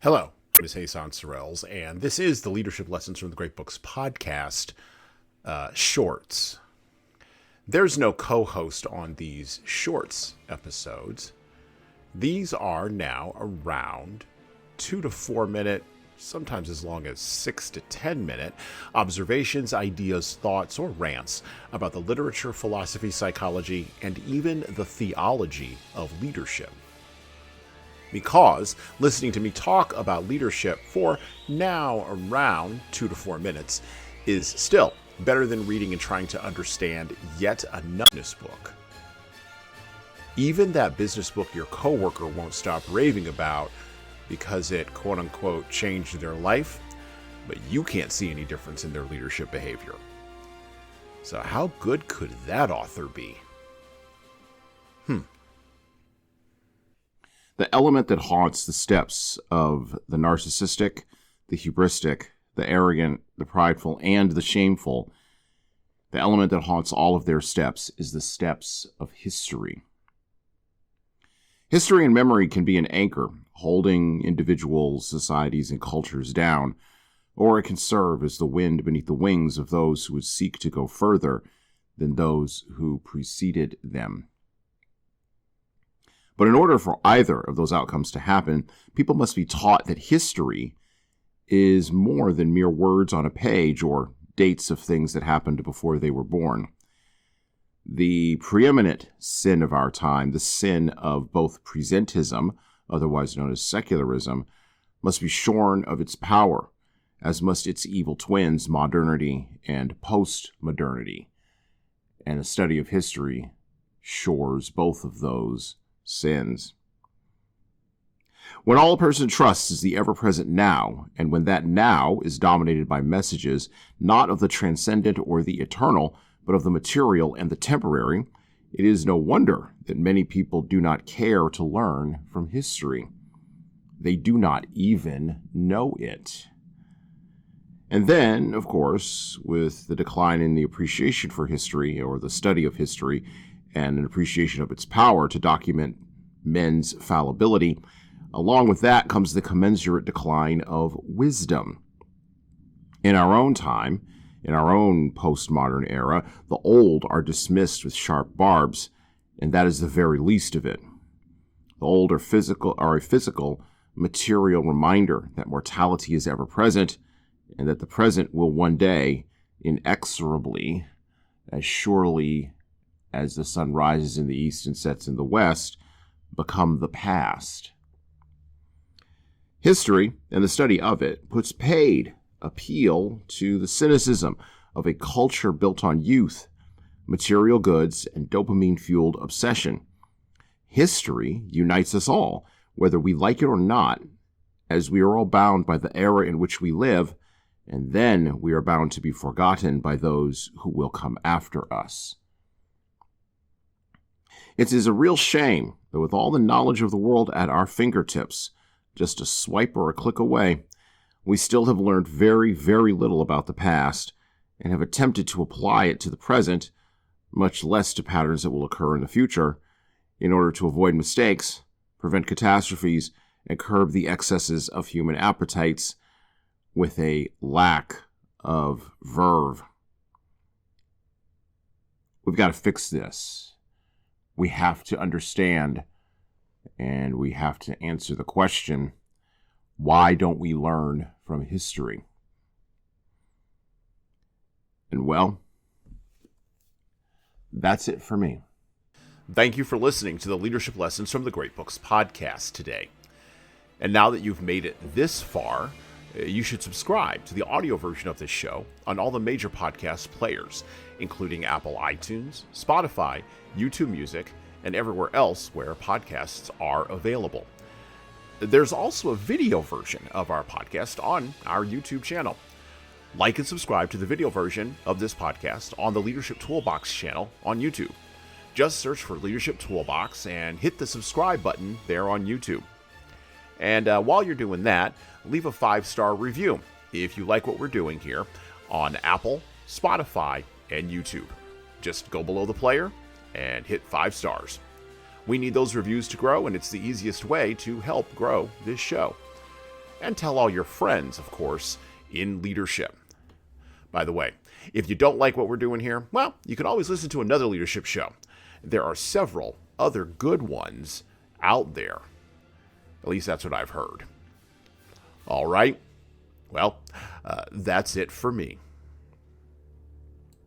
Hello, my name is Hassan Sorrells, and this is the Leadership Lessons from the Great Books podcast shorts. There's no co-host on these shorts episodes. These are now around 2 to 4 minute, sometimes as long as 6 to 10 minute observations, ideas, thoughts, or rants about the literature, philosophy, psychology, and even the theology of leadership. Because listening to me talk about leadership for now around 2 to 4 minutes is still better than reading and trying to understand yet another business book. Even that business book your coworker won't stop raving about because it quote unquote changed their life, but you can't see any difference in their leadership behavior. So how good could that author be? The element that haunts the steps of the narcissistic, the hubristic, the arrogant, the prideful, and the shameful, the element that haunts all of their steps is the steps of history. History and memory can be an anchor, holding individuals, societies, and cultures down, or it can serve as the wind beneath the wings of those who would seek to go further than those who preceded them. But in order for either of those outcomes to happen, people must be taught that history is more than mere words on a page or dates of things that happened before they were born. The preeminent sin of our time, the sin of both presentism, otherwise known as secularism, must be shorn of its power, as must its evil twins, modernity and post-modernity. And a study of history shores both of those sins. When all a person trusts is the ever-present now, and when that now is dominated by messages not of the transcendent or the eternal, but of the material and the temporary, it is no wonder that many people do not care to learn from history. They do not even know it. And then, of course, with the decline in the appreciation for history or the study of history, and an appreciation of its power to document men's fallibility, along with that comes the commensurate decline of wisdom. In our own time, in our own postmodern era, the old are dismissed with sharp barbs, and that is the very least of it. The old are a physical, material reminder that mortality is ever present, and that the present will one day, inexorably, as surely as the sun rises in the east and sets in the west, become the past. History, and the study of it, puts paid appeal to the cynicism of a culture built on youth, material goods, and dopamine-fueled obsession. History unites us all, whether we like it or not, as we are all bound by the era in which we live, and then we are bound to be forgotten by those who will come after us. It is a real shame that with all the knowledge of the world at our fingertips, just a swipe or a click away, we still have learned very, very little about the past and have attempted to apply it to the present, much less to patterns that will occur in the future, in order to avoid mistakes, prevent catastrophes, and curb the excesses of human appetites with a lack of verve. We've got to fix this. We have to understand, and we have to answer the question, why don't we learn from history? And well, that's it for me. Thank you for listening to the Leadership Lessons from the Great Books podcast today. And now that you've made it this far, you should subscribe to the audio version of this show on all the major podcast players, including Apple iTunes, Spotify, YouTube Music, and everywhere else where podcasts are available. There's also a video version of our podcast on our YouTube channel. Like and subscribe to the video version of this podcast on the Leadership Toolbox channel on YouTube. Just search for Leadership Toolbox and hit the subscribe button there on YouTube. And while you're doing that, leave a 5-star review if you like what we're doing here on Apple, Spotify, and YouTube. Just go below the player and hit 5 stars. We need those reviews to grow, and it's the easiest way to help grow this show. and tell all your friends, of course, in leadership. By the way, if you don't like what we're doing here, well, you can always listen to another leadership show. There are several other good ones out there. At least that's what I've heard. All right. Well, that's it for me.